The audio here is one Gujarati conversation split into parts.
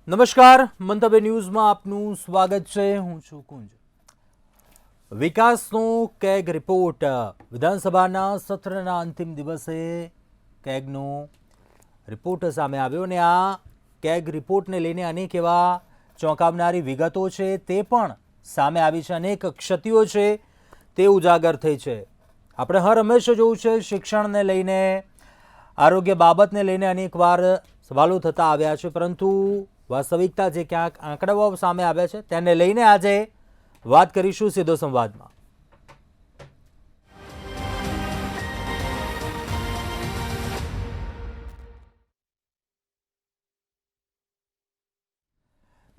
નમસ્કાર, મંતવ્ય ન્યૂઝમાં આપનું સ્વાગત છે. હું છું કુંજ. વિકાસનો કેગ રિપોર્ટ. વિધાનસભાના સત્રના અંતિમ દિવસે કેગનો રિપોર્ટ સામે આવ્યો અને આ કેગ રિપોર્ટને લઈને અનેક એવા ચોંકાવનારી વિગતો છે તે પણ સામે આવી છે. અનેક ક્ષતિઓ છે તે ઉજાગર થઈ છે. આપણે હર હંમેશા જોયું છે શિક્ષણને લઈને, આરોગ્ય બાબતને લઈને અનેકવાર સવાલો થતા આવ્યા છે, પરંતુ વાસ્તવિકતા જે ક્યાંક આંકડાઓ સામે આવ્યા છે તેને લઈને આજે વાત કરીશું સીધો સંવાદમાં.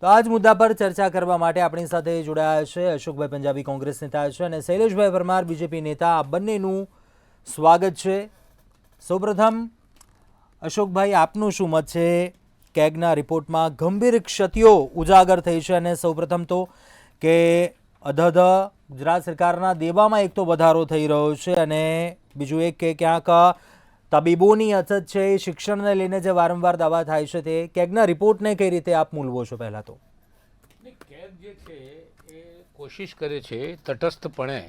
તો આ જ મુદ્દા પર ચર્ચા કરવા માટે આપણી સાથે જોડાયા છે અશોકભાઈ પંજાબી, કોંગ્રેસ નેતા છે, અને શૈલેષભાઈ પરમાર, બીજેપી નેતા. આ બંનેનું સ્વાગત છે. સૌપ્રથમ અશોકભાઈ, આપનું શું મત છે? કેગના રિપોર્ટમાં ગંભીર ક્ષતિઓ ઉજાગર થઈ છે અને સૌપ્રથમ તો કે અધધ ગુજરાત સરકારના દેવામાં એક તો વધારો થઈ રહ્યો છે અને બીજું એક કે ક્યાંક તબીબોની અછત છે. શિક્ષણને લઈને જે વારંવાર દાવા થાય છે તે કેગના રિપોર્ટને કઈ રીતે આપ મૂલવો છો? પહેલાં તો કેગ જે છે એ કોશિશ કરે છે તટસ્થપણે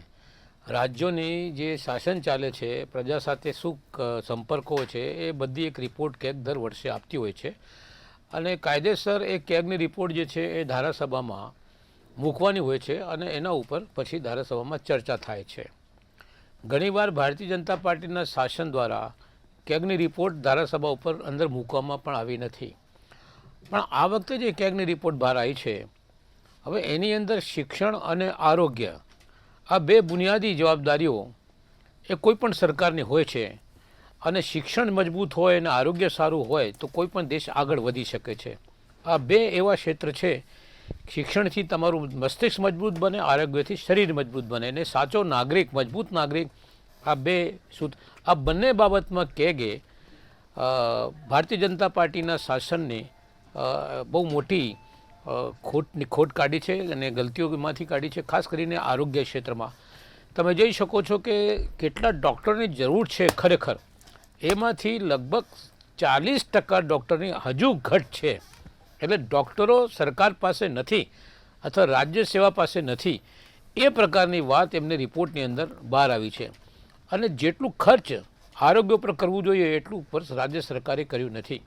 રાજ્યોની જે શાસન ચાલે છે, પ્રજા સાથે શું સંપર્કો છે, એ બધી એક રિપોર્ટ કેગ દર વર્ષે આપતી હોય છે. અને કાયદેસર એ કેગની રિપોર્ટ જે છે એ ધારાસભામાં મૂકવાની હોય છે અને એના ઉપર પછી ધારાસભામાં ચર્ચા થાય છે. ઘણીવાર ભારતીય જનતા પાર્ટીના શાસન દ્વારા કેગની રિપોર્ટ ધારાસભા ઉપર અંદર મૂકવામાં પણ આવી નથી. પણ આ વખતે જે કેગની રિપોર્ટ બહાર આવી છે, હવે એની અંદર શિક્ષણ અને આરોગ્ય આ બે બુનિયાદી જવાબદારીઓ એ કોઈ પણ સરકારની હોય છે. અને શિક્ષણ મજબૂત હોય અને આરોગ્ય સારું હોય તો કોઈ પણ દેશ આગળ વધી શકે છે. આ બે એવા ક્ષેત્ર છે, શિક્ષણથી તમારું મસ્તિષ્ક મજબૂત બને, આરોગ્યથી શરીર મજબૂત બને, અને સાચો નાગરિક, મજબૂત નાગરિક, આ બે આ બંને બાબતમાં કેગે ભારતીય જનતા પાર્ટીના શાસનની બહુ મોટી ખોટ કાઢી છે અને ગલતીઓમાંથી કાઢી છે. ખાસ કરીને આરોગ્ય ક્ષેત્રમાં તમે જોઈ શકો છો કે કેટલા ડૉક્ટરની જરૂર છે. ખરેખર એમાંથી લગભગ 40% ડૉક્ટરની હજુ ઘટ છે. એટલે ડૉક્ટરો સરકાર પાસે નથી અથવા રાજ્ય સેવા પાસે નથી, એ પ્રકારની વાત એમને રિપોર્ટની અંદર બહાર આવી છે. અને જેટલું ખર્ચ આરોગ્ય પર કરવું જોઈએ એટલું પર રાજ્ય સરકારે કર્યું નથી.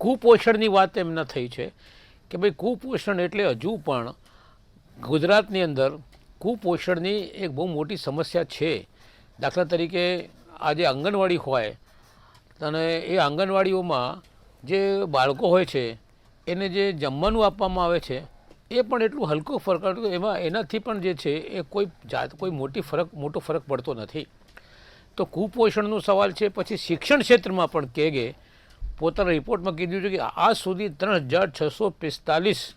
કુપોષણની વાત એમને થઈ છે કે ભાઈ કુપોષણ એટલે હજુ પણ ગુજરાતની અંદર કુપોષણની એક બહુ મોટી સમસ્યા છે. દાખલા તરીકે આજે આંગણવાડી હોય અને એ આંગણવાડીઓમાં જે બાળકો હોય છે એને જે જમવાનું આપવામાં આવે છે એ પણ એટલું હલકો ફરક, એનાથી પણ જે છે એ કોઈ મોટો ફરક પડતો નથી. તો કુપોષણનો સવાલ છે. પછી શિક્ષણ ક્ષેત્રમાં પણ કેગે પોતાના રિપોર્ટમાં કીધું છે કે આજ સુધી 3645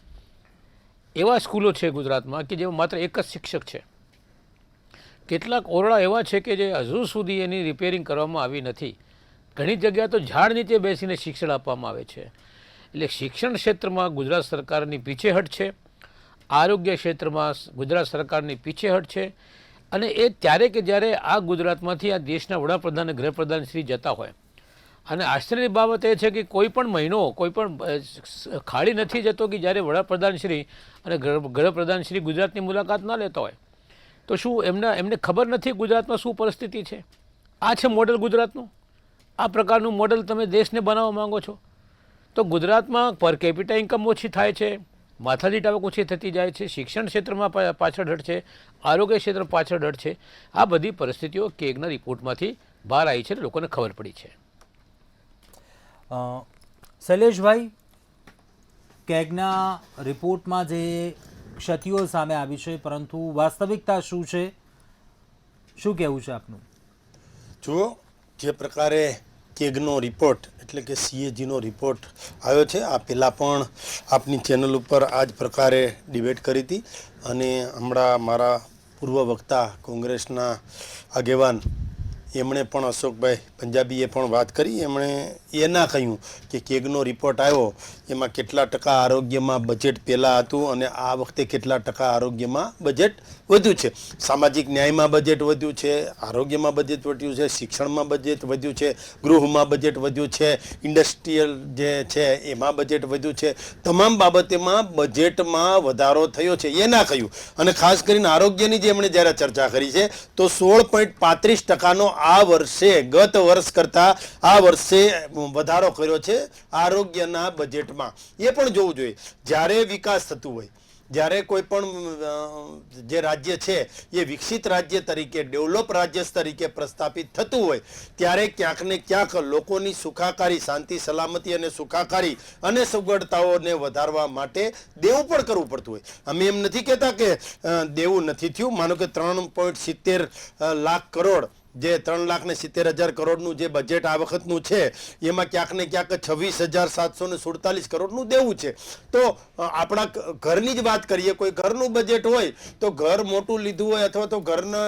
એવા સ્કૂલો છે ગુજરાતમાં કે જેમાં માત્ર એક જ શિક્ષક છે. કેટલાક ઓરડા એવા છે કે જે હજુ સુધી એની રિપેરિંગ કરવામાં આવી નથી. ઘણી જગ્યા તો ઝાડ નીચે બેસીને શિક્ષણ આપવામાં આવે છે. એટલે શિક્ષણ ક્ષેત્રમાં ગુજરાત સરકારની પીછેહટ છે, આરોગ્ય ક્ષેત્રમાં ગુજરાત સરકારની પીછેહટ છે. અને એ ત્યારે કે જ્યારે આ ગુજરાતમાંથી આ દેશના વડાપ્રધાન અને ગૃહપ્રધાન શ્રી જતા હોય. અને આશ્ચર્યની બાબત એ છે કે કોઈ પણ મહિનો કોઈ પણ ખાલી નથી જતો કે જ્યારે વડાપ્રધાન શ્રી અને ગૃહપ્રધાન શ્રી ગુજરાતની મુલાકાત ના લેતા હોય. તો શું એમને ખબર નથી ગુજરાતમાં શું પરિસ્થિતિ છે? આ છે મોડલ ગુજરાતનું. આ પ્રકારનું મોડલ તમે દેશને બનાવવા માંગો છો? તો ગુજરાતમાં પર કેપિટા ઇન્કમ ઓછી થાય છે, માથાદીઠ આવક ઓછી થતી જાય છે, શિક્ષણ ક્ષેત્રમાં પાછળ હટ છે, આરોગ્ય ક્ષેત્ર પાછળ હટ છે. આ બધી પરિસ્થિતિઓ કેગના રિપોર્ટમાંથી બહાર આવી છે, લોકોને ખબર પડી છે. શૈલેષભાઈ, કેગના રિપોર્ટમાં જે ક્ષતિઓ સામે આવી છે, પરંતુ વાસ્તવિકતા શું છે, શું કહેવું છે આપનું? જુઓ, જે પ્રકારે કેગનો રિપોર્ટ એટલે કે CAGનો રિપોર્ટ આવ્યો છે, આ પહેલાં પણ આપની ચેનલ ઉપર આ જ પ્રકારે ડિબેટ કરી હતી. અને હમણાં મારા પૂર્વ વક્તા કોંગ્રેસના આગેવાન એમણે પણ અશોકભાઈ પંજાબીએ પણ વાત કરી. એમણે એના કહ્યું કે કેગનો રિપોર્ટ આવ્યો એમાં કેટલા ટકા આરોગ્યમાં બજેટ પહેલાં હતું અને આ વખતે કેટલા ટકા આરોગ્યમાં બજેટ વધ્યું છે. સામાજિક ન્યાયમાં બજેટ વધ્યું છે, આરોગ્યમાં બજેટ વધ્યું છે, શિક્ષણમાં બજેટ વધ્યું છે, ગૃહમાં બજેટ વધ્યું છે, ઇન્ડસ્ટ્રીયલ જે છે એમાં બજેટ વધ્યું છે. તમામ બાબતેમાં બજેટમાં વધારો થયો છે એના કહ્યું. અને ખાસ કરીને આરોગ્યની જે એમણે જ્યારે ચર્ચા કરી છે તો 16.35% આ વર્ષે ગત વર્ષ કરતાં આ વર્ષે વધારો કર્યો છે આરોગ્યના બજેટમાં. એ પણ જોવું જોઈએ. જ્યારે વિકાસ થતું હોય, જ્યારે કોઈ પણ જે રાજ્ય છે એ વિકસિત રાજ્ય તરીકે, ડેવલપ રાજ્ય તરીકે પ્રસ્થાપિત થતું હોય ત્યારે ક્યાંક ને ક્યાંક લોકોની સુખાકારી, શાંતિ, સલામતી અને સુખાકારી અને સગવડતાઓને વધારવા માટે દેવું પણ કરવું પડતું હોય. અમે એમ નથી કહેતા કે દેવું નથી થયું. માનો કે 3.70 લાખ કરોડ, જે 3,70,000 કરોડનું જે બજેટ આ વખતનું છે એમાં ક્યાંક ને ક્યાંક 26,747 કરોડનું દેવું છે. તો આપણા ઘરની જ વાત કરીએ, કોઈ ઘરનું બજેટ હોય તો ઘર મોટું લીધું હોય અથવા તો ઘરને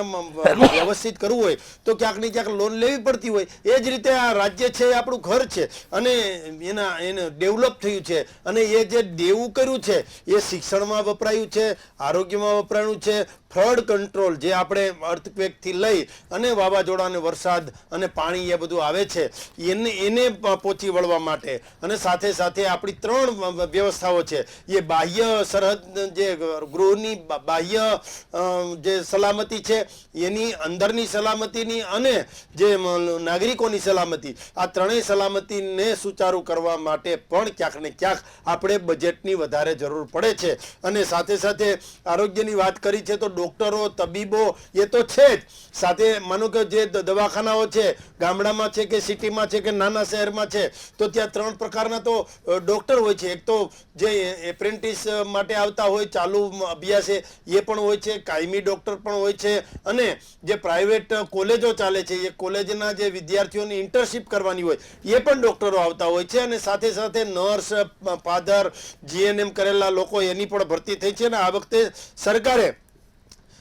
વ્યવસ્થિત કરવું હોય તો ક્યાંક ને ક્યાંક લોન લેવી પડતી હોય. એ જ રીતે આ રાજ્ય છે એ આપણું ઘર છે અને એને ડેવલપ થયું છે અને એ જે દેવું કર્યું છે એ શિક્ષણમાં વપરાયું છે, આરોગ્યમાં વપરાયું છે, ફ્લડ કંટ્રોલ જે આપણે અર્થક્વેકથી લઈ અને વાવાઝોડા અને વરસાદ અને પાણી એ બધું આવે છે એને પહોંચી વળવા માટે, અને સાથે સાથે આપણી 3 વ્યવસ્થાઓ છે એ બાહ્ય સરહદ, જે ગૃહની બાહ્ય જે સલામતી છે એની, અંદરની સલામતીની અને જે નાગરિકોની સલામતી, આ 3 સલામતીને સુચારુ કરવા માટે પણ ક્યાંક ને ક્યાંક આપણે બજેટની વધારે જરૂર પડે છે. અને સાથે સાથે આરોગ્યની વાત કરી છે તો ડોક્ટરો, તબીબો એ તો છે જ. સાથે માનો કે જે દવાખાનાઓ છે ગામડામાં છે કે સિટીમાં છે કે નાના શહેરમાં છે તો ત્યાં 3 પ્રકારના તો ડોક્ટર હોય છે. એક તો જે એપ્રેન્ટિસ માટે આવતા હોય, ચાલુ અભ્યાસે એ પણ હોય છે, કાયમી ડોક્ટર પણ હોય છે, અને જે પ્રાઇવેટ કોલેજો ચાલે છે એ કોલેજના જે વિદ્યાર્થીઓની ઇન્ટર્નશીપ કરવાની હોય એ પણ ડોક્ટરો આવતા હોય છે. અને સાથે સાથે નર્સ, ફાધર, જીએનએમ કરેલા લોકો એની પણ ભરતી થઈ છે. અને આ વખતે સરકારે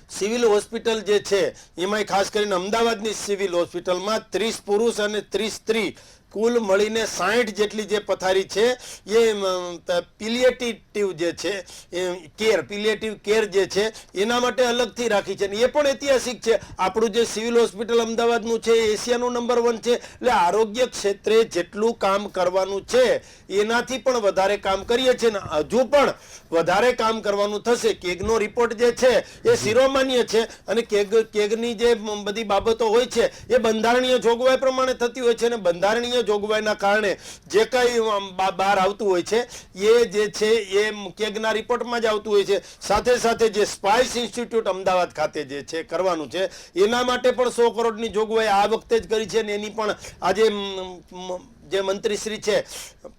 સિવિલ હોસ્પિટલ જે છે એમાં ખાસ કરીને અમદાવાદની સિવિલ હોસ્પિટલમાં 30 પુરુષ અને 30 સ્ત્રી કુલ મળીને 60 જેટલી જે પથારી છે એ પિલિએટિવ જે છે કેર, પિલિએટિવ કેર જે છે એના માટે અલગથી રાખી છે. એ પણ ઐતિહાસિક છે. આપણું જે સિવિલ હોસ્પિટલ અમદાવાદનું છે એશિયાનું નંબર 1 છે. એટલે આરોગ્ય ક્ષેત્રે જેટલું કામ કરવાનું છે એનાથી પણ વધારે કામ કરીએ છીએ ને હજુ પણ વધારે કામ કરવાનું થશે. કેગનો રિપોર્ટ જે છે એ શિરોમાન્ય છે અને કેગની જે બધી બાબતો હોય છે એ બંધારણીય જોગવાઈ પ્રમાણે થતી હોય છે અને બંધારણીય જોગવાઈના કારણે જે કંઈ બહાર આવતું હોય છે એ જે છે એ કેગના રિપોર્ટમાં જ આવતું હોય છે. સાથે સાથે જે સ્પાઇસ ઇન્સ્ટિટ્યૂટ અમદાવાદ ખાતે જે છે કરવાનું છે એના માટે પણ 100 કરોડની જોગવાઈ આ વખતે જ કરી છે અને એની પણ આજે જે મંત્રીશ્રી છે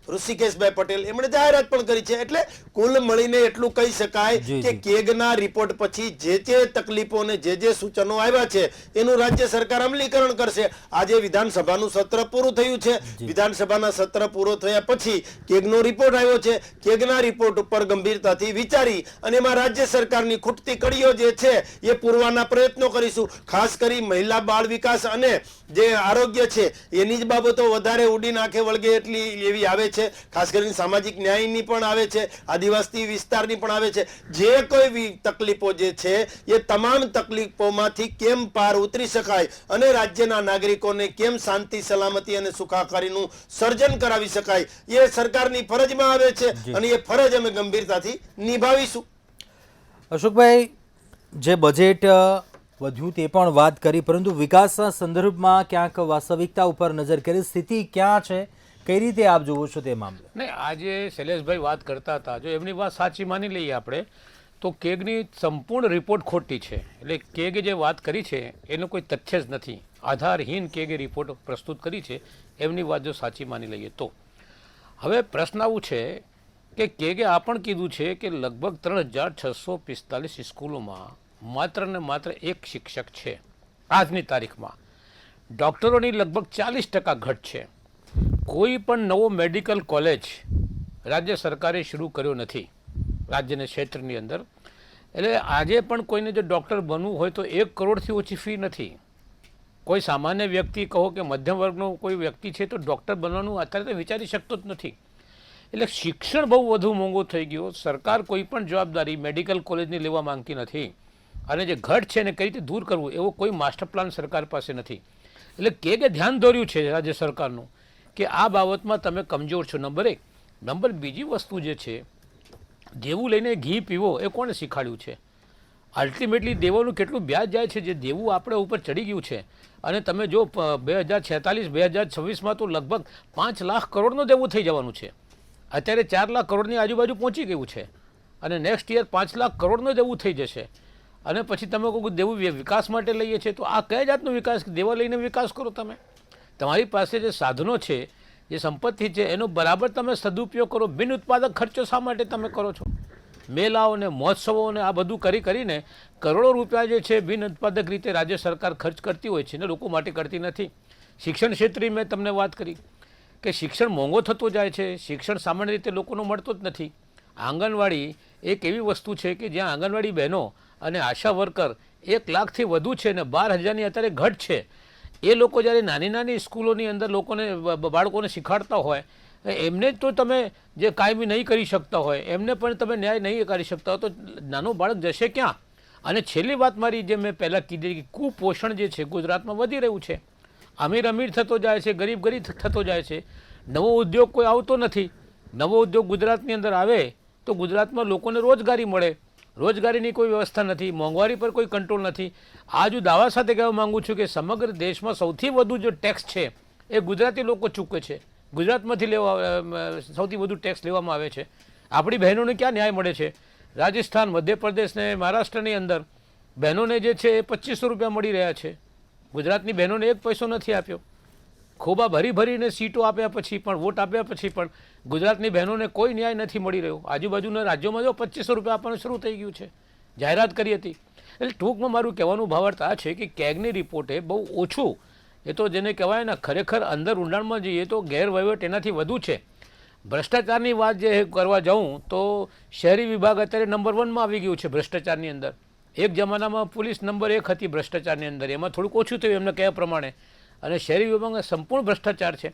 ઋષિકેશભાઈ પટેલ એમણે જાહેરાત પણ કરી છે. એટલે કુલ મળીને એટલું કહી શકાય કે કેગના રિપોર્ટ પછી જે તકલીફો ને જે સૂચનો આવ્યા છે એનું રાજ્ય સરકાર અમલીકરણ કરશે. આજે વિધાનસભાનું સત્ર પૂરું થયું છે. વિધાનસભાના સત્ર પૂરો થયા પછી કેગનો રિપોર્ટ આવ્યો છે. કેગના રિપોર્ટ ઉપર ગંભીરતાથી વિચારી અને એમાં રાજ્ય સરકારની ખૂટતી કડીઓ જે છે એ પૂરવાના પ્રયત્નો કરીશું. ખાસ કરી મહિલા, બાળ વિકાસ અને જે આરોગ્ય છે એની જ બાબતો વધારે ઉડી નાખે વળગે એટલી એવી આવે છે. ખાસ કરીને સામાજિક ન્યાયની પણ આવે છે, આદિવાસી વિસ્તારની પણ આવે છે. જે કોઈ તકલીફો જે છે એ તમામ તકલીફોમાંથી કેમ પાર ઉતરી શકાય અને રાજ્યના નાગરિકોને કેમ શાંતિ, સલામતી અને સુખાકારીનું સર્જન કરાવી શકાય એ સરકારની ફરજમાં આવે છે અને એ ફરજ અમે ગંભીરતાથી નિભાવીશું. અશોકભાઈ, જે બજેટ વધ્યું તે પણ વાત કરી, પરંતુ વિકાસના સંદર્ભમાં ક્યાંક વાસ્તવિકતા ઉપર નજર કરી, સ્થિતિ ક્યાં છે, કઈ રીતે આપ જોવો છો તે મામલે? નહીં, આજે શૈલેષભાઈ વાત કરતા હતા, જો એમની વાત સાચી માની લઈએ આપણે તો કેગની સંપૂર્ણ રિપોર્ટ ખોટી છે. એટલે કેગે જે વાત કરી છે એનું કોઈ તથ્ય જ નથી. આધારહીન કેગે રિપોર્ટ પ્રસ્તુત કરી છે. એમની વાત જો સાચી માની લઈએ તો હવે પ્રશ્ન આવું છે કે કેગે આ પણ કીધું છે કે લગભગ 3,645 સ્કૂલોમાં માત્ર ને માત્ર 1 શિક્ષક છે આજની તારીખમાં. ડૉક્ટરોની લગભગ 40% ઘટ છે. કોઈ પણ નવો મેડિકલ કોલેજ રાજ્ય સરકારે શરૂ કર્યો નથી રાજ્યના ક્ષેત્રની અંદર. એટલે આજે પણ કોઈને જો ડૉક્ટર બનવું હોય તો 1 કરોડથી ઓછી ફી નથી. કોઈ સામાન્ય વ્યક્તિ કહો કે મધ્યમ વર્ગનો કોઈ વ્યક્તિ છે તો ડૉક્ટર બનવાનું અત્યારે તો વિચારી શકતો જ નથી. એટલે શિક્ષણ બહુ વધુ મોંઘું થઈ ગયું. સરકાર કોઈ પણ જવાબદારી મેડિકલ કોલેજની લેવા માંગતી નથી અને જે ઘટ છે એને કઈ રીતે દૂર કરવું એવો કોઈ માસ્ટર પ્લાન સરકાર પાસે નથી. એટલે કે ધ્યાન દોર્યું છે રાજ્ય સરકારનું કે આ બાબતમાં તમે કમજોર છો. નંબર 1. નંબર બીજી વસ્તુ જે છે, દેવું લઈને ઘી પીવો એ કોણે શીખવાડ્યું છે? અલ્ટિમેટલી દેવાનું કેટલું વ્યાજ જાય છે, જે દેવું આપણે ઉપર ચડી ગયું છે. અને તમે જો 2046 2026માં તો લગભગ 5 લાખ કરોડનું દેવું થઈ જવાનું છે. અત્યારે 4 લાખ કરોડની આજુબાજુ પહોંચી ગયું છે અને નેક્સ્ટ યર 5 લાખ કરોડનું દેવું થઈ જશે. અને પછી તમે કહો દેવું વિકાસ માટે લઈએ છીએ, તો આ કયા જાતનો વિકાસ? દેવા લઈને વિકાસ કરો તમે. તમારી પાસે જે સાધનો છે, જે સંપત્તિ છે, એનો બરાબર તમે સદુપયોગ કરો. બિન ઉત્પાદક ખર્ચો શા માટે તમે કરો છો? મેલાઓ ને મહોત્સવો ને આ બધું કરીને કરોડો રૂપિયા જે છે બિન ઉત્પાદક રીતે રાજ્ય સરકાર ખર્ચ કરતી હોય છે ને લોકો માટે કરતી નથી. શિક્ષણ ક્ષેત્રે મેં તમને વાત કરી કે શિક્ષણ મોંઘો થતો જાય છે, શિક્ષણ સામાન્ય રીતે લોકોનો મળતો જ નથી. આંગણવાડી એક એવી વસ્તુ છે કે જ્યાં આંગણવાડી બહેનો અને આશા વર્કર 1 લાખથી વધુ છે ને 12,000ની અત્યારે ઘટ છે. એ લોકો જ્યારે નાની નાની સ્કૂલોની અંદર લોકોને બાળકોને શીખવાડતા હોય, એમને તો તમે જે કાયમી નહીં કરી શકતા હોય, એમને પણ તમે ન્યાય નહીં કરી શકતા હોય, તો નાનો બાળક જશે ક્યાં? અને છેલ્લી વાત મારી, જે મેં પહેલાં કીધી કે કુપોષણ જે છે ગુજરાતમાં વધી રહ્યું છે. અમીર અમીર થતો જાય છે, ગરીબ ગરીબ થતો જાય છે. નવો ઉદ્યોગ કોઈ આવતો નથી. નવો ઉદ્યોગ ગુજરાતની અંદર આવે તો ગુજરાતમાં લોકોને રોજગારી મળે. રોજગારીની કોઈ વ્યવસ્થા નથી, મોંઘવારી પર કોઈ કંટ્રોલ નથી. આ જો દાવા સાથે કહેવા માગું છું કે સમગ્ર દેશમાં સૌથી વધુ જો ટેક્સ છે એ ગુજરાતી લોકો ચૂકે છે. ગુજરાતમાંથી સૌથી વધુ ટેક્સ લેવામાં આવે છે. આપણી બહેનોને ક્યાં ન્યાય મળે છે? રાજસ્થાન, મધ્યપ્રદેશ ને મહારાષ્ટ્રની અંદર બહેનોને જે છે એ 2500 રૂપિયા મળી રહ્યા છે. ગુજરાતની બહેનોને 1 પૈસો નથી આપ્યો. ખોબા ભરીને સીટો આપ્યા પછી પણ, વોટ આપ્યા પછી પણ ગુજરાતની બહેનોને કોઈ ન્યાય નથી મળી રહ્યો. આજુબાજુના રાજ્યોમાં જો 2500 રૂપિયા આપવાનું શરૂ થઈ ગયું છે, જાહેરાત કરી હતી. એટલે ટૂંકમાં મારું કહેવાનું ભાવાર્થ આ છે કે કેગની રિપોર્ટે બહુ ઓછું, એ તો જેને કહેવાય ને ખરેખર અંદર ઊંડાણમાં જઈએ તો ગેરવહીવટ એનાથી વધુ છે. ભ્રષ્ટાચારની વાત જે કરવા જાઉં તો શહેરી વિભાગ અત્યારે નંબર 1માં આવી ગયું છે ભ્રષ્ટાચારની અંદર. એક જમાનામાં પોલીસ નંબર 1 હતી ભ્રષ્ટાચારની અંદર, એમાં થોડુંક ઓછું થયું એમને કહેવા પ્રમાણે. અને શહેરી વિભાગમાં સંપૂર્ણ ભ્રષ્ટાચાર છે.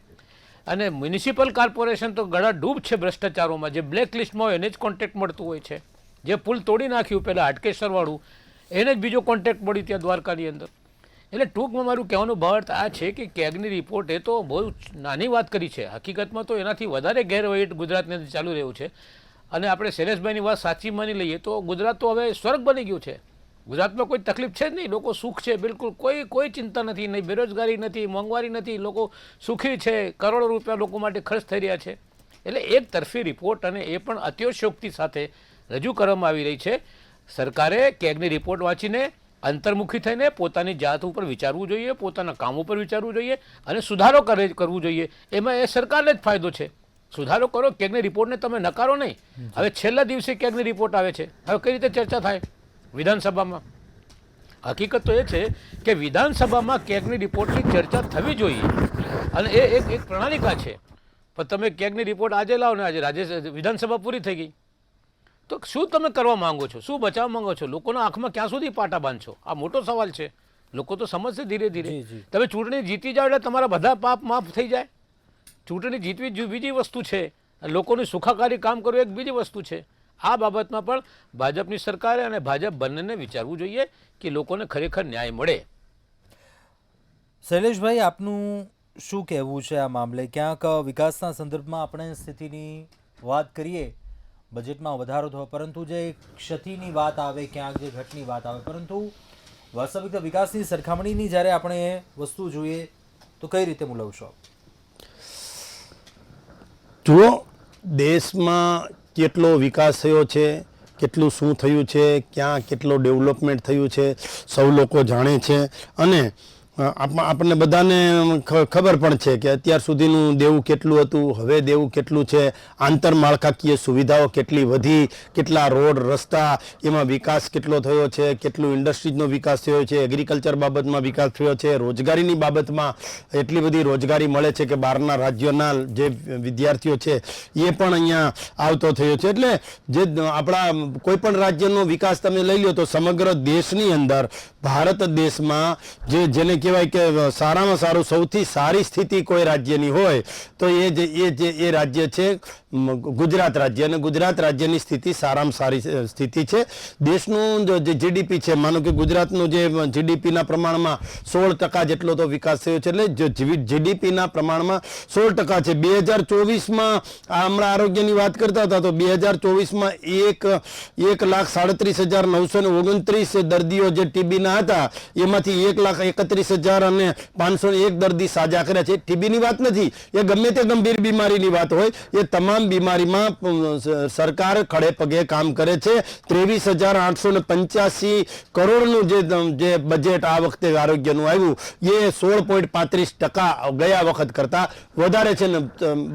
અને મ્યુનિસિપલ કોર્પોરેશન તો ગળા ડૂબ છે ભ્રષ્ટાચારોમાં. જે બ્લેક લિસ્ટમાં હોય એને જ કોન્ટ્રાક્ટ મળતું હોય છે. જે પુલ તોડી નાખ્યું પહેલાં હાટકેશ્વરવાળું, એને જ બીજો કોન્ટ્રાક્ટ મળી ત્યાં દ્વારકાની અંદર. એટલે ટૂંકમાં મારું કહેવાનું ભાવાર્થ આ છે કે કેગની રિપોર્ટે તો બહુ નાની વાત કરી છે. હકીકતમાં તો એનાથી વધારે ગેરવહીવટ ગુજરાતની અંદર ચાલુ રહ્યું છે. અને આપણે શૈલેષભાઈની વાત સાચી માની લઈએ તો ગુજરાત તો હવે સ્વર્ગ બની ગયું છે. ગુજરાતમાં કોઈ તકલીફ છે જ નહીં, લોકો સુખ છે, બિલકુલ કોઈ ચિંતા નથી, નહીં બેરોજગારી નથી, મોંઘવારી નથી, લોકો સુખી છે, કરોડો રૂપિયા લોકો માટે ખર્ચ થઈ રહ્યા છે. એટલે એક તરફી રિપોર્ટ, અને એ પણ અતિશયોક્તિ સાથે રજૂ કરવામાં આવી રહી છે. સરકારે કેગની રિપોર્ટ વાંચીને અંતર્મુખી થઈને પોતાની જાત ઉપર વિચારવું જોઈએ, પોતાના કામ ઉપર વિચારવું જોઈએ અને સુધારો કરવું જોઈએ. એમાં એ સરકારને જ ફાયદો છે. સુધારો કરો, કેગની રિપોર્ટને તમે નકારો નહીં. હવે છેલ્લા દિવસે કેગની રિપોર્ટ આવે છે, હવે કઈ રીતે ચર્ચા થાય વિધાનસભામાં? હકીકત તો એ છે કે વિધાનસભામાં કેગની રિપોર્ટની ચર્ચા થવી જોઈએ અને એ એક પ્રણાલિકા છે. પણ તમે કેગની રિપોર્ટ આજે લાવો ને આજે વિધાનસભા પૂરી થઈ ગઈ, તો શું તમે કરવા માંગો છો? શું બચાવવા માંગો છો? લોકોના આંખમાં ક્યાં સુધી પાટા બાંધશો? આ મોટો સવાલ છે. લોકો તો સમજશે ધીરે ધીરે. તમે ચૂંટણી જીતી જાઓ એટલે તમારા બધા પાપ માફ થઈ જાય. ચૂંટણી જીતવી બીજી વસ્તુ છે, લોકોની સુખાકારી કામ કરવું એક બીજી વસ્તુ છે. આ બાબતમાં પણ ભાજપની સરકારે અને ભાજપ બંનેને વિચારવું જોઈએ કે લોકોને ખરેખર ન્યાય મળે. શૈલેષભાઈ, આપનું શું કહેવું છે આ મામલે? ક્યાંક વિકાસના સંદર્ભમાં આપણે સ્થિતિની વાત કરીએ, બજેટમાં વધારો થયો, પરંતુ જે ક્ષતિની વાત આવે, ક્યાંક જે ઘટની વાત આવે, પરંતુ વાસ્તવિક વિકાસની સરખામણીની જ્યારે આપણે વસ્તુ જોઈએ તો કઈ રીતે મૂલવશો? જુઓ, દેશમાં કેટલો વિકાસ થયો છે, કેટલું શું થયું છે, ક્યાં કેટલો ડેવલપમેન્ટ થયું છે, સૌ લોકો જાણે છે. અને આપણને બધાને ખબર પણ છે કે અત્યાર સુધીનું દેવું કેટલું હતું, હવે દેવું કેટલું છે, આંતરમાળખાકીય સુવિધાઓ કેટલી વધી, કેટલા રોડ રસ્તા, એમાં વિકાસ કેટલો થયો છે, કેટલું ઇન્ડસ્ટ્રીઝનો વિકાસ થયો છે, એગ્રીકલ્ચર બાબતમાં વિકાસ થયો છે, રોજગારીની બાબતમાં એટલી બધી રોજગારી મળે છે કે બહારના રાજ્યોના જે વિદ્યાર્થીઓ છે એ પણ અહીંયા આવતો થયો છે. એટલે જે આપણા કોઈ પણ રાજ્યનો વિકાસ તમે લઈ લો તો સમગ્ર દેશની અંદર ભારત દેશમાં જેને કહેવાય કે સારામાં સારું સૌથી સારી સ્થિતિ કોઈ રાજ્યની હોય તો એ રાજ્ય છે ગુજરાત રાજ્ય, અને ગુજરાત રાજ્યની સ્થિતિ સારામાં સારી સ્થિતિ છે. દેશનું જે જીડીપી છે, માનો કે ગુજરાતનું જે જીડીપીના પ્રમાણમાં 16% જેટલો તો વિકાસ થયો છે, એટલે જીડીપીના પ્રમાણમાં 16% છે. 2024માં હમણાં આરોગ્યની વાત કરતા હતા તો 2024માં 1,37,929 દર્દીઓ જે ટીબીના હતા એમાંથી 1,31,501 દર્દી સાજા કર્યા છે. ટીબીની વાત નથી, એ ગમે તે ગંભીર બીમારીની વાત હોય, એ તમામ બીમારીમાં સરકાર ખડે પગે કામ કરે છે. 23,885 કરોડનું જે બજેટ આ વખતે આરોગ્યનું આવ્યું એ 16.35% ગયા વખત કરતા વધારે છે. ને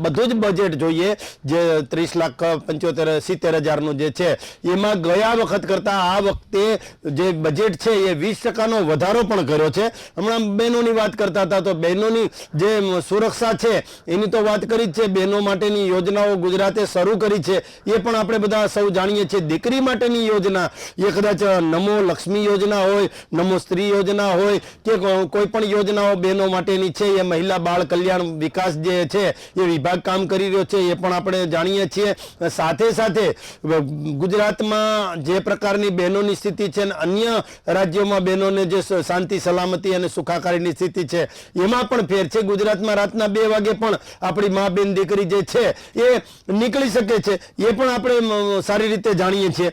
બધું જ બજેટ જોઈએ જે 30,75,70,000નું જે છે એમાં ગયા વખત કરતા આ વખતે જે બજેટ છે એ 20%નો વધારો પણ કર્યો છે. હમણાં બહેનોની વાત કરતા હતા તો બહેનોની જે સુરક્ષા છે એની તો વાત કરી જ છે. બહેનો માટેની યોજનાઓ ગુજરાતે શરૂ કરી છે એ પણ આપણે બધા સૌ જાણીએ છીએ. દીકરી માટેની યોજના એ કદાચ નમો લક્ષ્મી યોજના હોય, નમો સ્ત્રી યોજના હોય કે કોઈ પણ યોજનાઓ બહેનો માટેની છે, એ મહિલા બાળ કલ્યાણ વિકાસ જે છે એ વિભાગ કામ કરી રહ્યો છે, એ પણ આપણે જાણીએ છીએ. સાથે સાથે ગુજરાતમાં જે પ્રકારની બહેનોની સ્થિતિ છે અને અન્ય રાજ્યોમાં બહેનોને જે શાંતિ સલામતી અને સુખાકારીની સ્થિતિ છે એમાં પણ ફેર છે. ગુજરાતમાં રાતના 2 વાગે પણ આપણી મા બેન દીકરી જે છે એ નીકળી શકે છે, એ પણ આપણે સારી રીતે જાણીએ છીએ.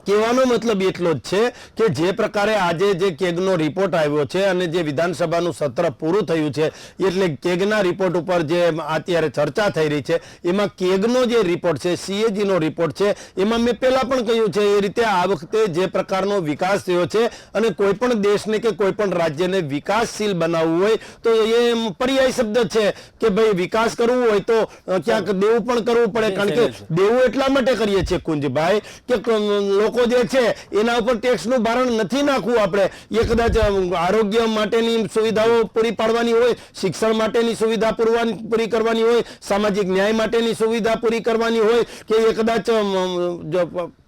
કહેવાનો મતલબ એટલો જ છે કે જે પ્રકારે આજે જે કેગનો રિપોર્ટ આવ્યો છે અને જે વિધાનસભાનું સત્ર પૂરું થયું છે એટલે કેગના રિપોર્ટ ઉપર જે અત્યારે ચર્ચા થઈ રહી છે એમાં કેગનો જે રિપોર્ટ છે, સીએજીનો રિપોર્ટ છે, એમાં મેં પહેલાં પણ કહ્યું છે એ રીતે આ વખતે જે પ્રકારનો વિકાસ થયો છે અને કોઈ પણ દેશને કે કોઈ પણ રાજ્યને વિકાસશીલ બનાવવું હોય તો એ પર્યાય શબ્દ છે કે ભાઈ વિકાસ કરવું હોય તો ક્યાંક દેવું પણ કરવું પડે. કારણ કે દેવું એટલા માટે કરીએ છીએ કુંજભાઈ કે લોકો જે છે એના ઉપર ટેક્સનું ભારણ નથી નાખવું આપણે. એ કદાચ આરોગ્ય માટેની સુવિધાઓ પૂરી પાડવાની હોય, શિક્ષણ માટેની સુવિધા પૂરી કરવાની હોય, સામાજિક ન્યાય માટેની સુવિધા પૂરી કરવાની હોય કે એ કદાચ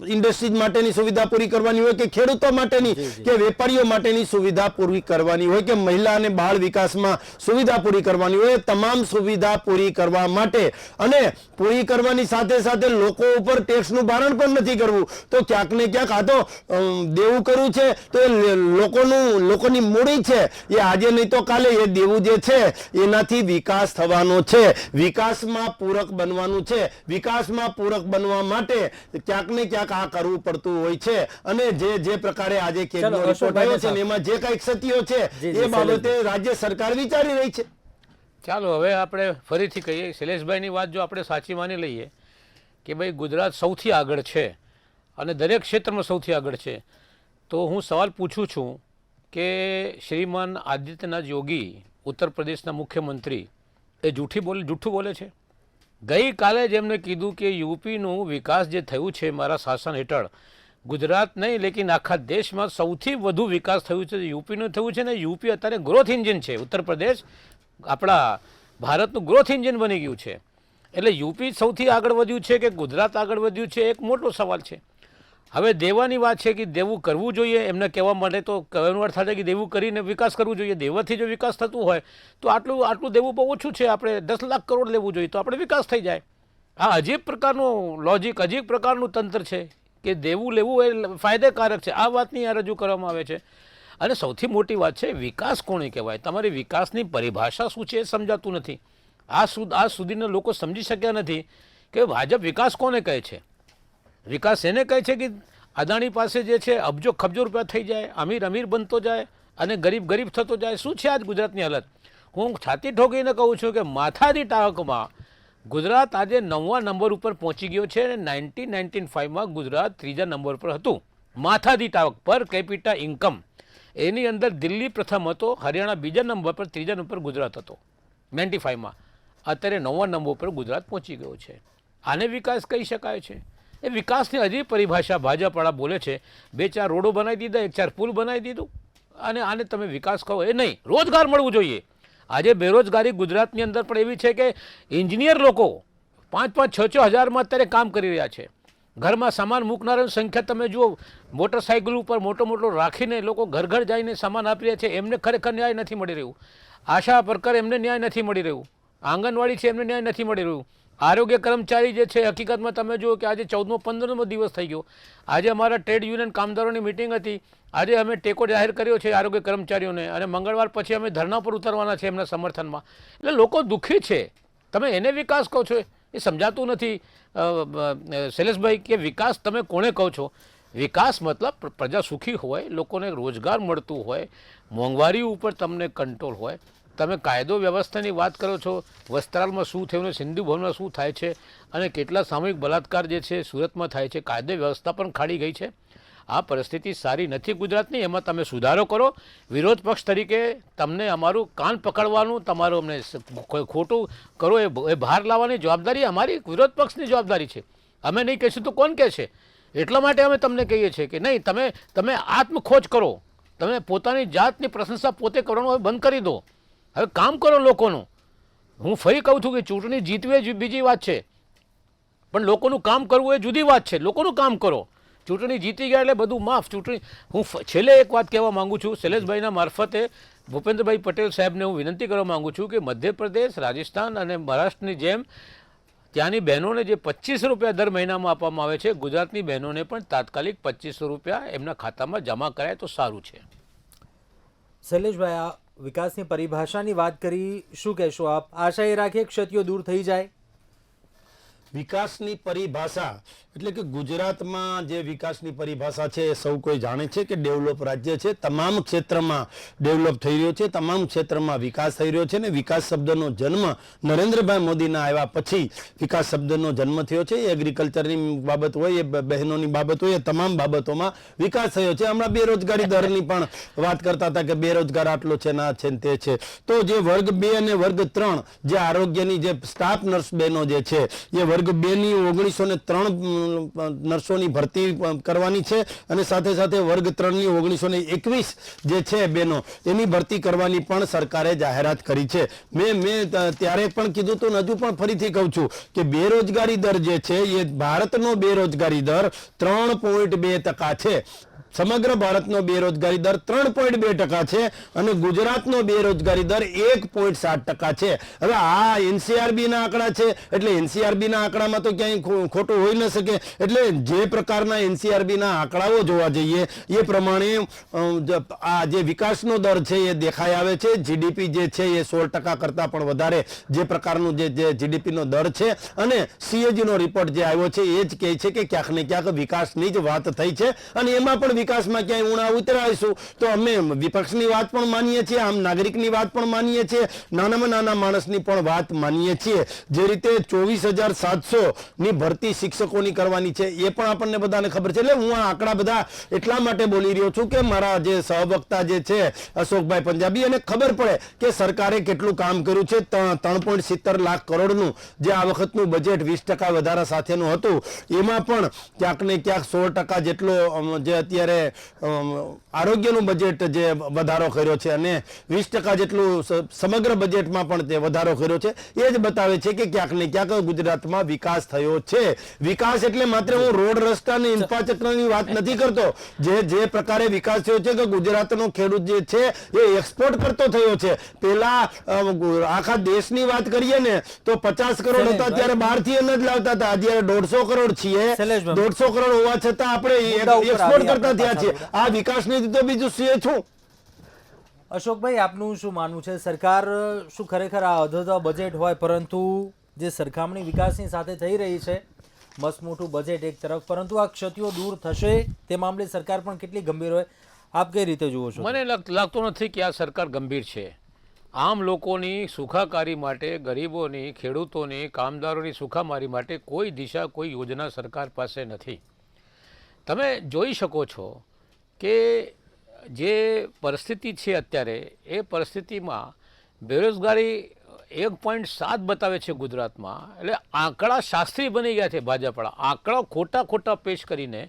ઇન્ડસ્ટ્રીઝ માટેની સુવિધા પૂરી કરવાની હોય કે ખેડૂતો માટેની કે વેપારીઓ માટેની સુવિધા પૂરી કરવાની હોય કે મહિલા અને બાળ વિકાસમાં સુવિધા પૂરી કરવાની હોય, તમામ સુવિધા પૂરી કરવા માટે અને પૂરી કરવાની સાથે સાથે લોકો ઉપર ટેક્સનું ભારણ પણ નથી કરવું. તો ક્યાંક ને ક્યાંક આ તો દેવું કરવું છે તો એ લોકોની મૂડી છે, એ આજે નહીં તો કાલે એ દેવું જે છે એનાથી વિકાસ થવાનો છે, વિકાસમાં પૂરક બનવાનું છે. વિકાસમાં પૂરક બનવા માટે ક્યાંક ને ક્યાંક આ કરવું પડતું હોય છે. અને જે પ્રકારે આજે કેગનો રિપોર્ટ આવ્યો છે એમાં જે કઈક સત્યો છે એ બાબતે રાજ્ય સરકાર વિચારી રહી છે. ચાલો હવે આપણે ફરીથી કહીએ, શૈલેષભાઈની વાત જો આપણે સાચી માની લઈએ કે ભાઈ ગુજરાત સૌથી આગળ છે અને દરેક ક્ષેત્રમાં સૌથી આગળ છે, તો હું સવાલ પૂછું છું કે શ્રીમાન આદિત્યનાથ યોગી ઉત્તર પ્રદેશના મુખ્યમંત્રી એ જૂઠું બોલે છે. ગઈકાલે જ એમને કીધું કે યુપીનું વિકાસ જે થયું છે મારા શાસન હેઠળ, ગુજરાત નહીં લેકિન આખા દેશમાં સૌથી વધુ વિકાસ થયું છે યુપીનું થયું છે ને યુપી અત્યારે ગ્રોથ એન્જિન છે. ઉત્તર પ્રદેશ આપણા ભારતનું ગ્રોથ એન્જિન બની ગયું છે. એટલે યુપી સૌથી આગળ વધ્યું છે કે ગુજરાત આગળ વધ્યું છે એક મોટો સવાલ છે. હવે દેવાની વાત છે કે દેવું કરવું જોઈએ, એમને કહેવા માટે તો કહેવાનો અર્થ થાય કે દેવું કરીને વિકાસ કરવું જોઈએ. દેવાથી જો વિકાસ થતું હોય તો આટલું દેવું બહુ ઓછું છે, આપણે 10 લાખ કરોડ લેવું જોઈએ તો આપણે વિકાસ થઈ જાય. આ અજીબ પ્રકારનું લોજિક, અજીબ પ્રકારનું તંત્ર છે કે દેવું લેવું એ ફાયદેકારક છે. આ વાતની આ રજૂ કરવામાં આવે છે. અને સૌથી મોટી વાત છે વિકાસ કોને કહેવાય. તમારી વિકાસની પરિભાષા શું છે એ સમજાતું નથી. આ સુધીના લોકો સમજી શક્યા નથી કે ભાજપ વિકાસ કોને કહે છે. વિકાસ એને કહે છે કે અદાણી પાસે જે છે અબજો ખબજો રૂપિયા થઈ જાય, અમીર બનતો જાય અને ગરીબ થતો જાય. શું છે આજ ગુજરાતની હાલત? હું છાતી ઠોકીને કહું છું કે માથાદી ટાંકમાં ગુજરાત આજે 9મા નંબર ઉપર પહોંચી ગયો છે અને 1995માં ગુજરાત 3જા નંબર પર હતું. માથાદી ટાંક પર કેપિટા ઇન્કમ એની અંદર દિલ્હી પ્રથમ હતો, હરિયાણા 2જા નંબર પર, 3જા નંબર પર ગુજરાત હતો 95માં. અત્યારે 9મા નંબર પર ગુજરાત પહોંચી ગયો છે. આને વિકાસ કહી શકાય છે? એ વિકાસની હજી પરિભાષા ભાજપવાળા બોલે છે. 2-4 રોડો બનાવી દીધા, 1-4 પુલ બનાવી દીધું અને આને તમે વિકાસ કહો? એ નહીં, રોજગાર મળવું જોઈએ. આજે બેરોજગારી ગુજરાતની અંદર પણ એવી છે કે એન્જિનિયર લોકો 5-5, 6-6 હજારમાં અત્યારે કામ કરી રહ્યા છે. ઘરમાં સામાન મૂકનારાની સંખ્યા તમે જુઓ, મોટરસાઇકલ ઉપર મોટો રાખીને લોકો ઘર ઘર જઈને સામાન આપી રહ્યા છે, એમને ખરેખર ન્યાય નથી મળી રહ્યું. આશા વર્કર એમને ન્યાય નથી મળી રહ્યું, આંગણવાડી છે એમને ન્યાય નથી મળી રહ્યું, આરોગ્ય કર્મચારી જે છે હકીકતમાં તમે જુઓ કે આજે 14મો 15મો દિવસ થઈ ગયો. આજે અમારા ટ્રેડ યુનિયન કામદારોની મિટિંગ હતી, આજે અમે ટેકો જાહેર કર્યો છે આરોગ્ય કર્મચારીઓને, અને મંગળવાર પછી અમે ધરણા પર ઉતરવાના છે એમના સમર્થનમાં. એટલે લોકો દુઃખી છે. તમે એને વિકાસ કહો છો? એ સમજાતું નથી શૈલેષભાઈ કે વિકાસ તમે કોને કહો છો? વિકાસ મતલબ પ્રજા સુખી હોય, લોકોને રોજગાર મળતું હોય, મોંઘવારી ઉપર તમને કંટ્રોલ હોય. તમે કાયદો વ્યવસ્થાની વાત કરો છો, વસ્ત્રાલમાં શું થયું ને સિંધુ ભવનમાં શું થાય છે, અને કેટલા સામૂહિક બલાત્કાર જે છે સુરતમાં થાય છે, કાયદો વ્યવસ્થા પણ ખાડી ગઈ છે. આ પરિસ્થિતિ સારી નથી ગુજરાતની, એમાં તમે સુધારો કરો. વિરોધ પક્ષ તરીકે તમને અમારું કાન પકડવાનું, તમારું અમને ખોટું કરો એ બહાર લાવવાની જવાબદારી અમારી વિરોધ પક્ષની જવાબદારી છે. અમે નહીં કહીશું તો કોણ કહે છે? એટલા માટે અમે તમને કહીએ છીએ કે નહીં, તમે આત્મખોજ કરો, તમે પોતાની જાતની પ્રશંસા પોતે કરવાનું હવે બંધ કરી દો. હવે કામ કરો લોકોનું. હું ફરી કહું છું કે ચૂંટણી જીતવી એ બીજી વાત છે, પણ લોકોનું કામ કરવું એ જુદી વાત છે. લોકોનું કામ કરો. ચૂંટણી જીતી ગયા એટલે બધું માફ. ચૂંટણી હું છેલ્લે એક વાત કહેવા માગું છું શૈલેષભાઈના મારફતે ભૂપેન્દ્રભાઈ પટેલ સાહેબને હું વિનંતી કરવા માગું છું કે મધ્યપ્રદેશ, રાજસ્થાન અને મહારાષ્ટ્રની જેમ ત્યાંની બહેનોને જે 2500 રૂપિયા દર મહિનામાં આપવામાં આવે છે, ગુજરાતની બહેનોને પણ તાત્કાલિક 2500 રૂપિયા એમના ખાતામાં જમા કરાય તો સારું છે. શૈલેષભાઈ, આ વિકાસની પરિભાષાની વાત કરી, શું કહેશો આપ? આશા એ રાખીએ ક્ષતિઓ દૂર થઈ જાય. વિકાસની પરિભાષા એટલે કે ગુજરાતમાં જે વિકાસની પરિભાષા છે એ સૌ કોઈ જાણે છે કે ડેવલપ રાજ્ય છે, તમામ ક્ષેત્રમાં ડેવલપ થઈ રહ્યો છે, તમામ ક્ષેત્રમાં વિકાસ થઈ રહ્યો છે. ને વિકાસ શબ્દનો જન્મ નરેન્દ્રભાઈ મોદીના આવ્યા પછી વિકાસ શબ્દનો જન્મ થયો છે. એગ્રીકલ્ચરની બાબત હોય, એ બહેનોની બાબત હોય, એ તમામ બાબતોમાં વિકાસ થયો છે. હમણાં બેરોજગારી દરની પણ વાત કરતા હતા કે બેરોજગાર આટલો છે, ના છે તે છે. તો જે વર્ગ 2 અને વર્ગ 3 જે આરોગ્યની જે સ્ટાફ નર્સ બહેનો જે છે એ વર્ગ 2 ની 1903 નર્સોની ભરતી કરવાની છે, અને સાથે સાથે વર્ગ 3 ની 1921 જે છે બહેનો એની ભરતી કરવાની પણ સરકારે જાહેરાત કરી છે. મેં ત્યારે પણ કીધું તો હજુ પણ ફરીથી કહું છું કે બેરોજગારી દર જે છે એ ભારતનો બેરોજગારી દર 3.2% છે. સમગ્ર ભારતનો બેરોજગારી દર 3.2% છે અને ગુજરાતનો બેરોજગારી દર 1.7% છે. હવે આ એનસીઆરબી ના આંકડા છે, એટલે એનસીઆરબી ના આંકડામાં તો ક્યાંય ખોટું હોઈ ન શકે. એટલે જે પ્રકારના એનસીઆરબી ના આંકડાઓ જોવા જઈએ એ પ્રમાણે આ જે વિકાસનો દર છે એ દેખાઈ આવે છે. જીડીપી જે છે એ 16% કરતાં પણ વધારે જે પ્રકારનું જે જીડીપીનો દર છે, અને સીએજીનો રિપોર્ટ જે આવ્યો છે એ જ કહે છે કે ક્યાંક ને ક્યાંક વિકાસની જ વાત થઈ છે. અને એમાં પણ વિકાસમાં ક્યાંય ઉણા ઉતરાઈશું તો અમે વિપક્ષની વાત પણ માનીએ છીએ, આમ નાગરિકની વાત પણ માનીએ છીએ, નાનામાં નાના માણસની પણ વાત માનીએ છીએ. જે રીતે 24,700 ની ભરતી શિક્ષકોની કરવાની છે એ પણ આપણને બધાને ખબર છે. એટલે હું આ આંકડા બધા એટલા માટે બોલી રહ્યો છું કે મારા જે સહવક્તા જે છે અશોકભાઈ પંજાબી, એને ખબર પડે કે સરકારે કેટલું કામ કર્યું છે. 3.70 લાખ કરોડનું જે આ વખતનું બજેટ 20% વધારા સાથેનું હતું, એમાં પણ ક્યાંક ને ક્યાંક 16% જેટલો જે અત્યારે આરોગ્યનું બજેટ જે વધારો કર્યો છે, અને 20% જેટલું સમગ્ર બજેટમાં પણ તે વધારો કર્યો છે. એ જ બતાવે છે કે ક્યાંક ને ક્યાંક ગુજરાતમાં વિકાસ થયો છે. વિકાસ એટલે માત્ર હું રોડ રસ્તા અને ઇન્ફ્રાસ્ટ્રક્ચરની વાત નથી કરતો. જે પ્રકારે વિકાસ થયો છે કે ગુજરાતનો ખેડૂત જે છે એ એક્સપોર્ટ કરતો થયો છે. પેલા આખા દેશની વાત કરીએ ને તો 50 કરોડ હતા ત્યારે બહારથી અનાજ લાવતા હતા, આજે 150 કરોડ છીએ. 150 કરોડ હોવા છતાં આપણે એક્સપોર્ટ કરતા થયા છે. આ વિકાસ નહીં તો બીજું શું છું? અશોકભાઈ, આપનું શું માનવું છે? સરકાર શું ખરેખર આ અધોધા બજેટ હોય, પરંતુ જે સરખામણી વિકાસની સાથે થઈ રહી છે, મસ્ત મોટું બજેટ એક તરફ, પરંતુ આ ક્ષતિઓ દૂર થશે તે મામલે સરકાર પણ કેટલી ગંભીર હોય, આપ કઈ રીતે જુઓ છો? મને લાગતું નથી કે આ સરકાર ગંભીર છે. આમ લોકોની સુખાકારી માટે, ગરીબોની, ખેડૂતોની, કામદારોની સુખાકારી માટે કોઈ દિશા, કોઈ યોજના સરકાર પાસે નથી. તમે જોઈ શકો છો કે જે પરિસ્થિતિ છે અત્યારે, એ પરિસ્થિતિમાં બેરોજગારી 1.7 બતાવે છે ગુજરાતમાં. એટલે આંકડા શાસ્ત્રી બની ગયા છે ભાજપવાળા. આંકડા ખોટા પેશ કરીને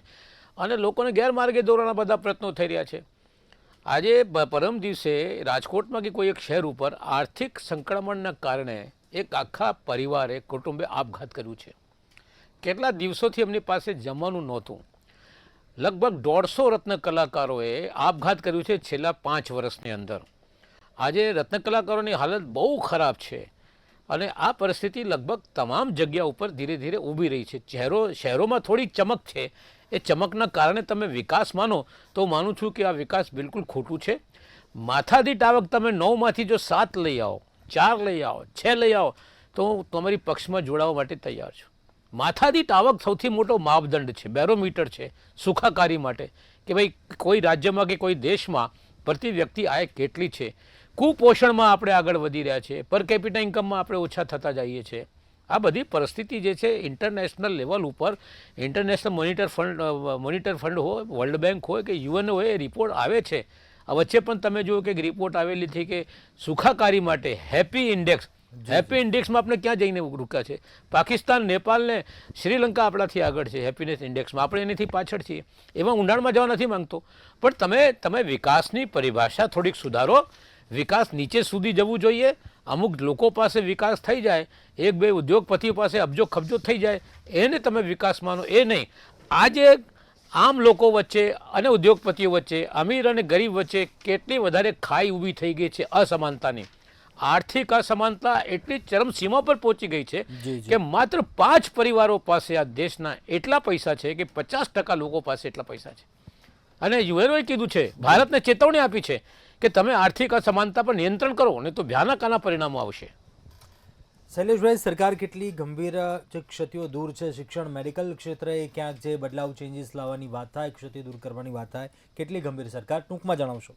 અને લોકોને ગેરમાર્ગે દોરવાના બધા પ્રયત્નો થઈ રહ્યા છે. આજે પરમ દિવસે રાજકોટમાં કે કોઈ એક શહેર ઉપર આર્થિક સંક્રમણના કારણે એક આખા પરિવારે, કુટુંબે આપઘાત કર્યું છે. કેટલા દિવસોથી એમની પાસે જમવાનું નહોતું. લગભગ 150 રત્ન કલાકારોએ આપઘાત કર્યું છે છેલ્લા 5 વર્ષની અંદર. આજે રત્ન કલાકારોની હાલત બહુ ખરાબ છે અને આ પરિસ્થિતિ લગભગ તમામ જગ્યા ઉપર ધીરે ધીરે ઊભી રહી છે. શહેરોમાં થોડી ચમક છે, એ ચમકના કારણે તમે વિકાસ માનો તો માનું છું કે આ વિકાસ બિલકુલ ખોટું છે. માથાદીઠ આવક તમે 9માંથી જો 7 લઈ આવો, 4 લઈ આવો, 6 લઈ આવો તો હું તમારી પક્ષમાં જોડાવા માટે તૈયાર છું. માથાદીઠ આવક સૌથી મોટો માપદંડ છે, બેરોમીટર છે સુખાકારી માટે કે ભાઈ કોઈ રાજ્યમાં કે કોઈ દેશમાં પ્રતિ વ્યક્તિ આય કેટલી છે. કુપોષણમાં આપણે આગળ વધી રહ્યા છીએ, પર કેપિટા ઇન્કમમાં આપણે ઓછા થતા જઈએ છીએ. આ બધી પરિસ્થિતિ જે છે ઇન્ટરનેશનલ લેવલ ઉપર ઇન્ટરનેશનલ મોનિટર ફંડ હોય, વર્લ્ડ બેંક હોય કે યુએન હોય, એ રિપોર્ટ આવે છે. આ વચ્ચે પણ તમે જુઓ કે રિપોર્ટ આવેલી હતી કે સુખાકારી માટે હેપી ઇન્ડેક્સમાં આપણે ક્યાં જઈને રૂક્યા છે. પાકિસ્તાન, નેપાલ ને શ્રીલંકા આપણાથી આગળ છે હેપીનેસ ઇન્ડેક્સમાં, આપણે એનાથી પાછળ છીએ. એમાં ઊંડાણમાં જવા નથી માંગતો, પણ તમે વિકાસની પરિભાષા થોડીક સુધારો. વિકાસ નીચે સુધી જવું જોઈએ. અમુક લોકો પાસે વિકાસ થઈ જાય, 1-2 ઉદ્યોગપતિઓ પાસે અબજો ખબજો થઈ જાય, એને તમે વિકાસ માનો, એ નહીં. આજે આમ લોકો વચ્ચે અને ઉદ્યોગપતિઓ વચ્ચે, અમીર અને ગરીબ વચ્ચે કેટલી વધારે ખાઈ ઊભી થઈ ગઈ છે અસમાનતાની. આર્થિક અસમાનતા એટલી ચરમસીમા પર પહોંચી ગઈ છે કે માત્ર 5 પરિવારો પાસે આ દેશના એટલા પૈસા છે કે 50% લોકો પાસે એટલા પૈસા છે. અને યુએનઓએ કીધું છે, ભારતને ચેતવણી આપી છે કે તમે આર્થિક અસમાનતા પર નિયંત્રણ કરો, નહીં તો ભયાનક આના પરિણામો આવશે. શૈલેષભાઈ, સરકાર કેટલી ગંભીર જે ક્ષતિઓ દૂર છે, શિક્ષણ, મેડિકલ ક્ષેત્રે ક્યાંક જે બદલાવ, ચેન્જીસ લાવવાની વાત થાય, ક્ષતિ દૂર કરવાની વાત થાય, કેટલી ગંભીર સરકાર, ટૂંકમાં જણાવશો?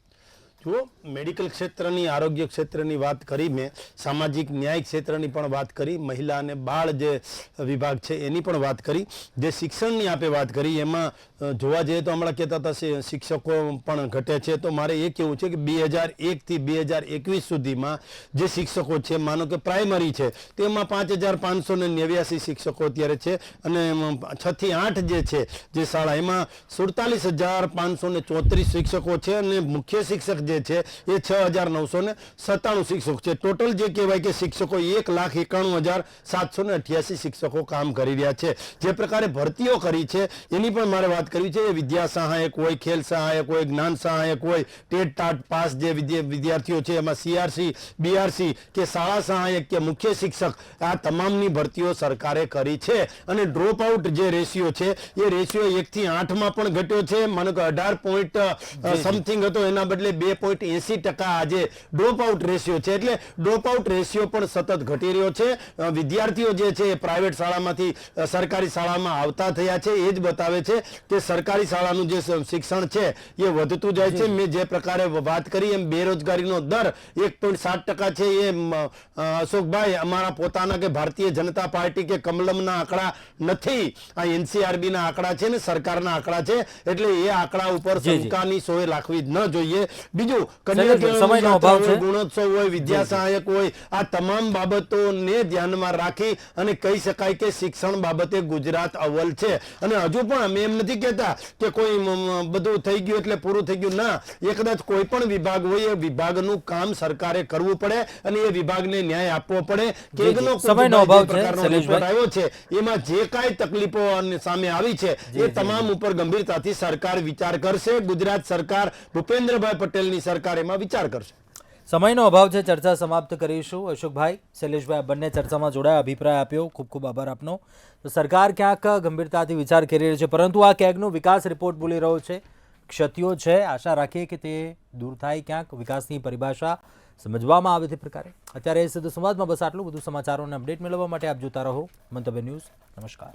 જુઓ, મેડિકલ ક્ષેત્રની, આરોગ્ય ક્ષેત્રની વાત કરી મેં, સામાજિક ન્યાય ક્ષેત્રની પણ વાત કરી, મહિલા અને બાળ જે વિભાગ છે એની પણ વાત કરી, જે શિક્ષણની આપે વાત કરી એમાં જોવા જઈએ તો હમણાં કહેતા હતા શિક્ષકો પણ ઘટે છે. તો મારે એ કહેવું છે કે 2001થી 2021 સુધીમાં જે શિક્ષકો છે, માનો કે પ્રાઇમરી છે તેમાં 5589 શિક્ષકો અત્યારે છે અને 6 થી 8 જે છે જે શાળા એમાં 47534 શિક્ષકો છે અને મુખ્ય શિક્ષક જે છે એ 6997 શિક્ષકો છે. ટોટલ જે કહેવાય કે શિક્ષકો 1,91,788 શિક્ષકો કામ કરી રહ્યા છે. જે પ્રકારે ભરતીઓ કરી છે એની પણ મારે વાત કરવી છે. વિદ્યા સહાયક હોય, ખેલ સહાયક હોય, જ્ઞાન સહાયક હોય, ટેટ ટાટ પાસ જે વિદ્યાર્થીઓ છે એમાં CRC, BRC કે શાળા સહાયક કે મુખ્ય શિક્ષક, આ તમામની ભરતીઓ સરકારે કરી છે. અને ડ્રોપ આઉટ જે રેશિયો છે એ રેશિયો 1 થી 8માં પણ ઘટ્યો છે. માનો કે 18 પોઈન્ટ સમથિંગ હતો, એના બદલે 2.80% આજે ડ્રોપ આઉટ રેશિયો છે. એટલે ડ્રોપ આઉટ રેશિયો પણ સતત ઘટી રહ્યો છે. વિદ્યાર્થીઓ જે છે એ પ્રાઇવેટ શાળામાંથી સરકારી શાળામાં આવતા થયા છે. એ જ બતાવે છે કે સરકારી શાળાનું જે શિક્ષણ છે એ વધતું જાય છે. મેં જે પ્રકારે વાત કરી એમ બેરોજગારીનો દર 1.7% છે. એ અશોકભાઈ અમારા પોતાના કે ભારતીય જનતા પાર્ટી કે કમલમના આંકડા નથી, આ NCRB ના આંકડા છે ને સરકારના આંકડા છે. એટલે એ આંકડા ઉપર શંકાની સોય રાખવી જ ન જોઈએ. બીજું, ગુણોત્સવ હોય, વિદ્યા સહાયક હોય, આ તમામ બાબતોને ધ્યાનમાં રાખી અને કહી શકાય કે શિક્ષણ બાબતે ગુજરાત અવ્વલ છે. અને હજુ પણ અમે એમ નથી કહેતા કે કોઈ બધું થઈ ગયું એટલે પૂરું થઈ ગયું. ના, એ કદાચ કોઈ પણ વિભાગ હોય એ વિભાગનું કામ સરકારે કરવું પડે અને એ વિભાગને ન્યાય આપવો પડે. કેગનો પ્રકારનો રિપોર્ટ આવ્યો છે એમાં જે કાંઈ તકલીફો સામે આવી છે એ તમામ ઉપર ગંભીરતાથી સરકાર વિચાર કરશે. ગુજરાત સરકાર, ભૂપેન્દ્રભાઈ પટેલની સરકાર એમાં વિચાર કરશે. સમયનો અભાવ છે, ચર્ચા સમાપ્ત કરીશું. અશોકભાઈ, શૈલેષભાઈ, બંને ચર્ચામાં જોડાયા, અભિપ્રાય આપ્યો, ખૂબ ખૂબ આભાર આપનો. તો સરકાર ક્યાંક ગંભીરતાથી વિચાર કરી રહી છે, પરંતુ આ કેગનો વિકાસ રિપોર્ટ બોલી રહ્યો છે, ક્ષતિઓ છે. આશા રાખીએ કે તે દૂર થાય, ક્યાંક વિકાસની પરિભાષા સમજવામાં આવે તે પ્રકારે. અત્યારે સીધો સંવાદમાં બસ આટલું. વધુ સમાચારોને અપડેટ મેળવવા માટે આપ જોતા રહો મંતવ્ય ન્યૂઝ. નમસ્કાર.